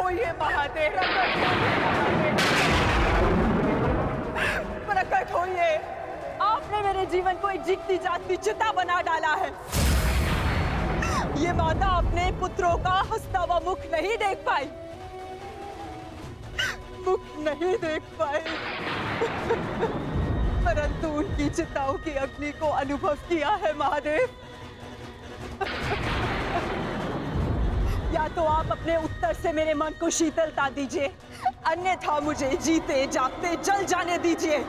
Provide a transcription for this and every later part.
होइए महादेव, प्रकट होइए। आपने मेरे जीवन को एक जीती जागती चिता बना डाला है। ये माता अपने पुत्रों का हंसता हुआ मुख नहीं देख पाई, मुख नहीं देख पाई, परंतु उनकी चिताओं की अग्नि को अनुभव किया है महादेव। या तो आप अपने उत्तर से मेरे मन को शीतलता दीजिए, अन्यथा मुझे जीते जागते जल जाने दीजिए।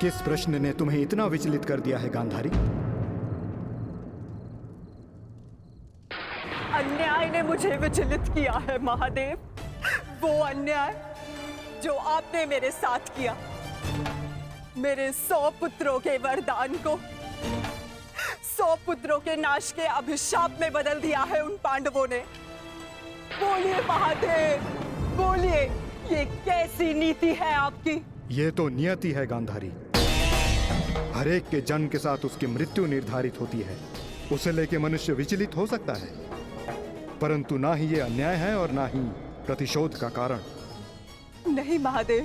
किस प्रश्न ने तुम्हें इतना विचलित कर दिया है गांधारी? अन्याय ने मुझे विचलित किया है महादेव। वो अन्याय जो आपने मेरे साथ किया। मेरे 100 पुत्रों के वरदान को 100 पुत्रों के नाश के अभिशाप में बदल दिया है उन पांडवों ने। बोलिए महादेव, बोलिए, ये कैसी नीति है आपकी? ये तो नियति है गांधारी। हर एक के जन्म के साथ उसकी मृत्यु निर्धारित होती है। उसे लेके मनुष्य विचलित हो सकता है, परंतु ना ही ये अन्याय है और ना ही प्रतिशोध का कारण। नहीं महादेव,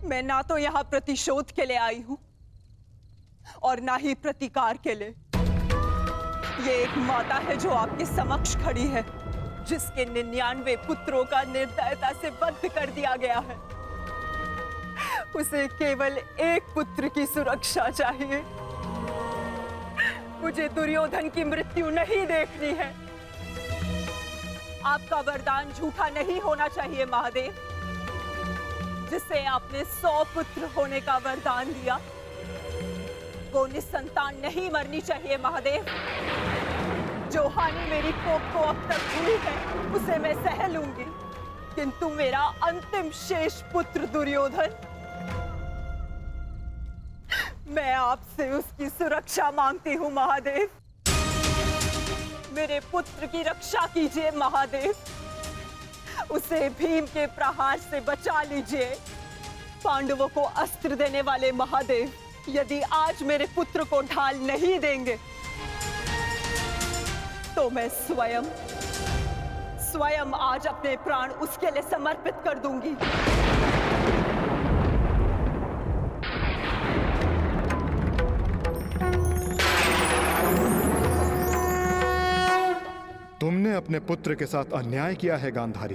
मैं ना तो यहाँ प्रतिशोध के लिए आई हूँ और ना ही प्रतिकार के लिए। ये एक माता है जो आपके समक्ष खड़ी है, जिसके 99 पुत्रों का निर्दयता से वध कर दिया गया है। उसे केवल एक पुत्र की सुरक्षा चाहिए। मुझे दुर्योधन की मृत्यु नहीं देखनी है। आपका वरदान झूठा नहीं होना चाहिए महादेव। जिसे आपने 100 पुत्र होने का वरदान दिया, वो निसंतान नहीं मरनी चाहिए महादेव। जो हानि मेरी कोख को अब तक हुई है, उसे मैं सह लूंगी, किंतु मेरा अंतिम शेष पुत्र दुर्योधन, मैं आपसे उसकी सुरक्षा मांगती हूँ महादेव। मेरे पुत्र की रक्षा कीजिए महादेव। उसे भीम के प्रहार से बचा लीजिए। पांडवों को अस्त्र देने वाले महादेव, यदि आज मेरे पुत्र को ढाल नहीं देंगे, तो मैं स्वयं आज अपने प्राण उसके लिए समर्पित कर दूंगी। तुमने अपने पुत्र के साथ अन्याय किया है गांधारी।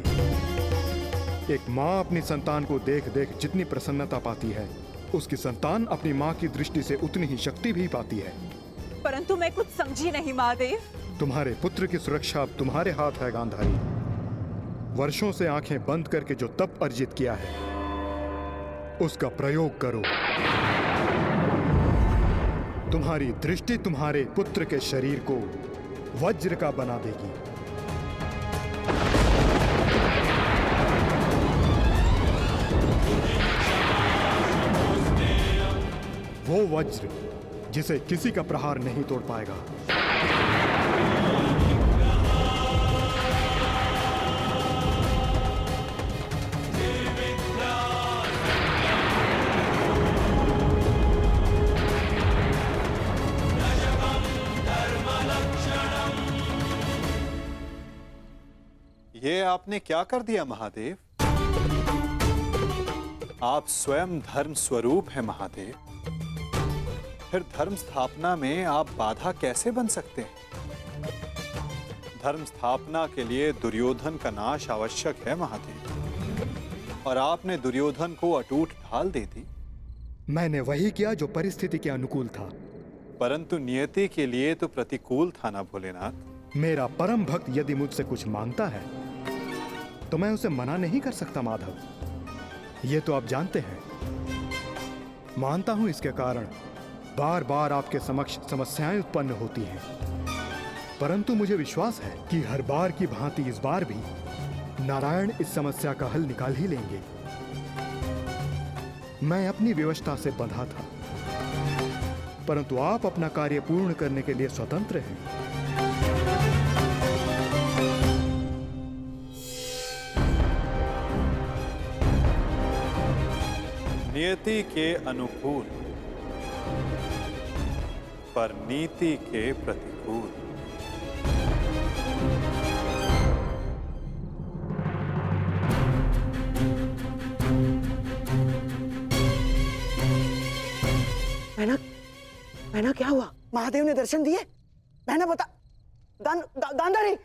एक माँ अपनी संतान को देख देख जितनी प्रसन्नता पाती है, उसकी संतान अपनी माँ की दृष्टि से उतनी ही शक्ति भी पाती है। परंतु मैं कुछ समझी नहीं महादेव। तुम्हारे पुत्र की सुरक्षा अब तुम्हारे हाथ है गांधारी। वर्षों से आंखें बंद करके जो तप अर्जित किया है, उसका प्रयोग करो। तुम्हारी दृष्टि तुम्हारे पुत्र के शरीर को वज्र का बना देगी। वो वज्र जिसे किसी का प्रहार नहीं तोड़ पाएगा। ये आपने क्या कर दिया महादेव? आप स्वयं धर्म स्वरूप हैं महादेव। फिर धर्म स्थापना में आप बाधा कैसे बन सकते हैं? धर्म स्थापना के लिए दुर्योधन का नाश आवश्यक है महादेव, और आपने दुर्योधन को अटूट ढाल दे दी। मैंने वही किया जो परिस्थिति के अनुकूल था। परंतु नियति के लिए तो प्रतिकूल था ना भोलेनाथ। मेरा परम भक्त यदि मुझसे कुछ मांगता है तो मैं उसे मना नहीं कर सकता माधव। ये तो आप जानते हैं। मानता हूं इसके कारण बार बार आपके समक्ष समस्याएं उत्पन्न होती हैं, परंतु मुझे विश्वास है कि हर बार की भांति इस बार भी नारायण इस समस्या का हल निकाल ही लेंगे। मैं अपनी व्यवस्था से बंधा था, परंतु आप अपना कार्य पूर्ण करने के लिए स्वतंत्र हैं। नियति के अनुकूल पर नीति के प्रतिकूल। बहना क्या हुआ? महादेव ने दर्शन दिए? बहना बता। गांधारी।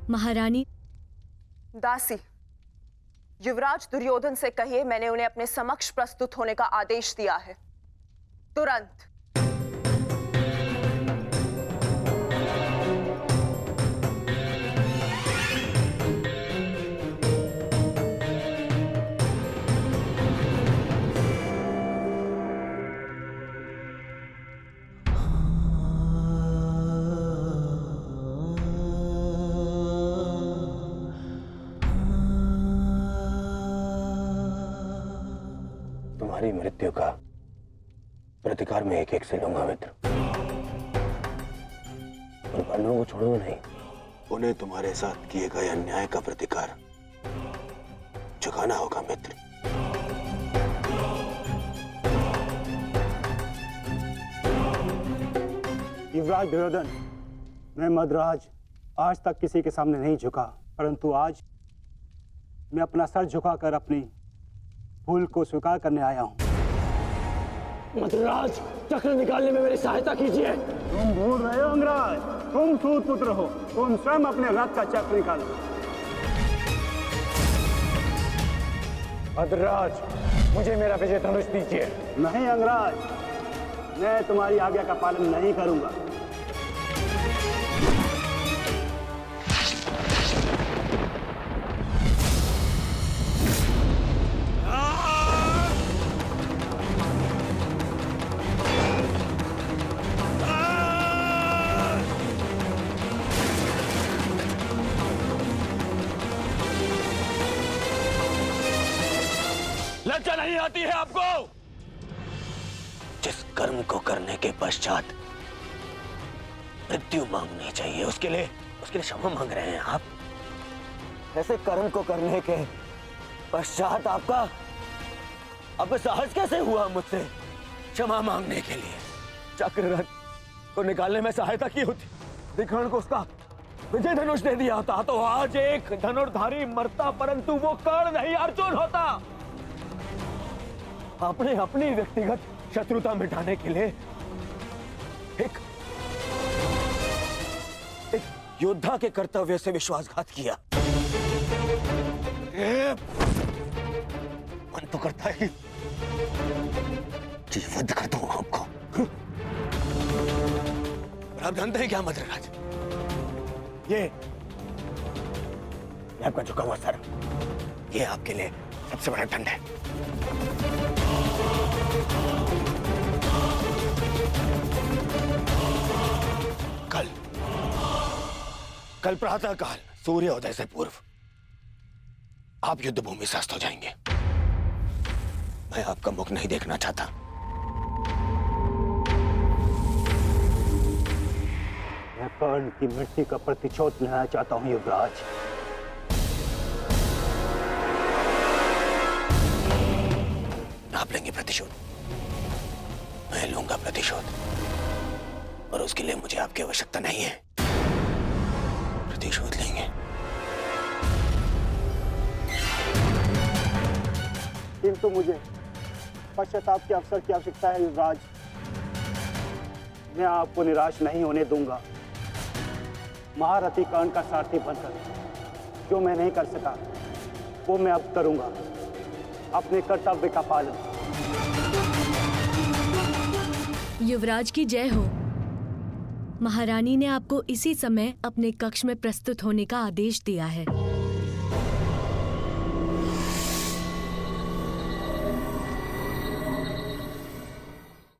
महारानी। दासी, युवराज दुर्योधन से कहिए मैंने उन्हें अपने समक्ष प्रस्तुत होने का आदेश दिया है, तुरंत। तुम्हारी मृत्यु का प्रतिकार मैं एक एक से लूंगा मित्र, और पांडवों को छोड़ूंगा नहीं। उन्हें तुम्हारे साथ किए गए अन्याय का प्रतिकार चुकाना होगा मित्र। युवराज दुर्योधन, मैं मद्राज आज तक किसी के सामने नहीं झुका, परंतु आज मैं अपना सर झुकाकर अपनी भूल को स्वीकार करने आया हूं। मद्राज, चक्र निकालने में मेरी सहायता कीजिए। तुम भूल रहे हो अंगराज, तुम सूत पुत्र हो, तुम स्वयं अपने रथ का चक्र निकालो। मद्राज, मुझे मेरा विजय धनुष दीजिए। नहीं अंगराज, मैं तुम्हारी आज्ञा का पालन नहीं करूंगा। लज्जा नहीं आती है आपको? जिस कर्म को करने के पश्चात मृत्यु मांगनी चाहिए, उसके लिए क्षमा मांग रहे हैं आप। ऐसे कर्म को करने के पश्चात आपका अब साहस कैसे हुआ मुझसे क्षमा मांगने के लिए? चक्र रथ को निकालने में सहायता की होती, विकर्ण को उसका विजय धनुष दे दिया होता, तो आज एक धनुर्धारी मरता, परंतु वो कर्ण नहीं अर्जुन होता। आपने अपनी व्यक्तिगत शत्रुता मिटाने के लिए एक योद्धा के कर्तव्य से विश्वासघात किया। मन तो करता है कि वध कर दूं आपको। और आप जानते हैं क्या मद्रराज, ये आपका झुका हुआ सर, ये आपके लिए सबसे बड़ा दंड है। कल प्रातः काल सूर्योदय से पूर्व आप युद्ध भूमि से अस्त हो जाएंगे। मैं आपका मुख नहीं देखना चाहता। मैं कर्ण की मृत्यु का प्रतिशोध लेना चाहता हूं युवराज। आप लेंगे प्रतिशोध? मैं लूंगा प्रतिशोध, और उसके लिए मुझे आपकी आवश्यकता नहीं है। प्रतिशोध लेंगे। किंतु मुझे पश्चाताप के अवसर की आवश्यकता है युवराज। मैं आपको निराश नहीं होने दूंगा। महारथी कर्ण का सारथी बनकर जो मैं नहीं कर सका वो मैं अब करूंगा, अपने कर्तव्य का पालन। युवराज की जय हो। महारानी ने आपको इसी समय अपने कक्ष में प्रस्तुत होने का आदेश दिया है।